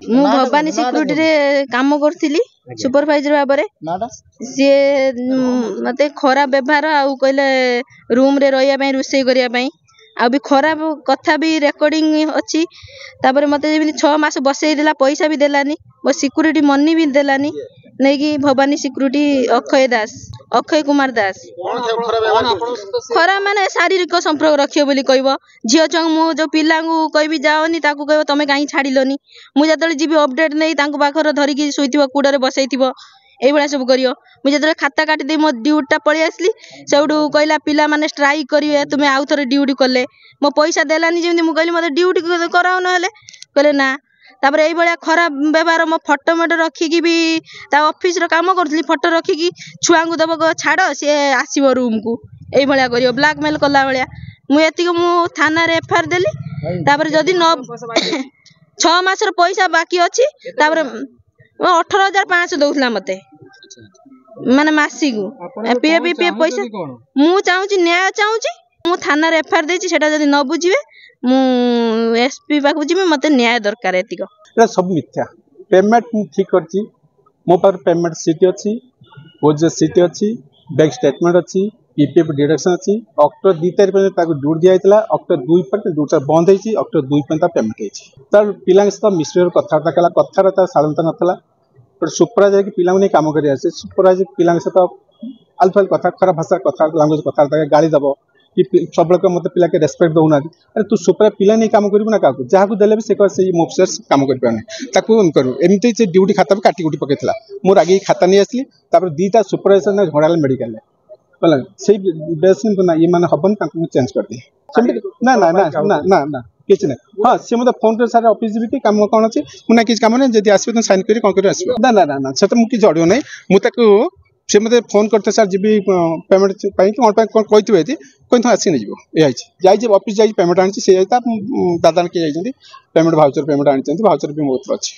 मु भवानी सिक्यूरिटी रे काम करथिली सुपरवाइजर भाबरे सी मते खराब व्यवहार आउ कहले रूम रे रहिया पई रुसई करिया पई आ भी खराब कथा भी रेकॉर्डिंग अछि तापर मते जेबि 6 मास बसई देला पैसा भी देलानी मो सिक्यूरिटी मनी भी देलानी नै कि भवानी सिक्यूरिटी अक्षय कुमार दास खरा माने शारीरिक संपर्क रखियो बोली कहबो झियो चंग मु जो पिला को कहबी जाओनी ताकू कहबो तमे काई छाडिलोनी मु जतले जीबी अपडेट नै तांको पाखर धरि कि सुइथिबो कुडरे बसैथिबो एई बळा सब करियो मु जतले खाता काटी दे मो ड्यूटी पळी आसली सेउडू कहला पिला माने स्ट्राइक करिवे तुमे आउ थरे ड्यूटी करले मो पैसा देलानी जेमि मु कहली मते ड्यूटी कराउ न हले कहले ना तापर एई बळा खराब व्यवहार मो फोटो मेट रखी की भी ता ऑफिस रो काम करथली फोटो रखी की छुआ को दबो छाडो से आसीबो रूम को एई बळा करियो ब्लैकमेल कला बळा मु एतिक मु थाना रे एफआर देली तापर जदी 6 मास रो पैसा बाकी अछि तापर 18500 दउथला मते माने मासी को पीएपी पैसा मु चाहूची न्याय चाहूची मु थाना रे एफआर देची सेटा जदी न बुझिबे मु एसपी बाकू जिमे मते न्याय दरकार एतिक एटा सब मिथ्या पेमेंट ठीक करची मो पर पेमेंट सीट अछि ओजे सीट अछि बैंक स्टेटमेंट अछि पीपीएफ डिडक्शन अछि अक्टोबर 2 तारिख पे ताको ड्यूट दिया आइतला अक्टोबर 2 पर ड्यूट बंद हेची अक्टोबर 2 पे ता पेमेंट हेची तार पिलांग सहित मिस्टर कथा कला कथा ता सालंत नथला पर सुपरवाइजर की पिलांग ने काम करि आसे सुपरवाइजर पिलांग सहित अल्फाल कथा खराब भाषा कथा लैंग्वेज कथा ता गाली दबो कि सब लोग मत पिला के रेस्पेक्ट दउना अरे तू सुपर पिला नहीं काम करिबो ना काकू जहा को देले से से मोफसर काम कर पाने ताकू उन करू एमती से ड्यूटी खाता काटी कुटी पकेथला मोर आगे खाता नहीं आसली तापर दीटा सुपरवाइजर ने झड़ाल मेडिकल बोला से बेसिन ना ये माने हबन ताकू चेंज कर दी ना ना ना ना ना ना किछ ना हां से मते फोन कर सारे ऑफिस भी काम कोन अछि मुना किछ काम नै जदी आसबे त साइन करी कोन करी आसबे ना ना ना से त मु कि जड़ियो नै मु ताकू से मते फोन करते सर जीबी पेमेंट पाई कोन पाई कोन कहितबे एति कोन था आसी नै जीवो ए आइछि जाई ऑफिस जाई पेमेंट आनी से दादा के जाई पेमेंट भाउचर पेमेंट आनी भाउचर भी मोत अछि।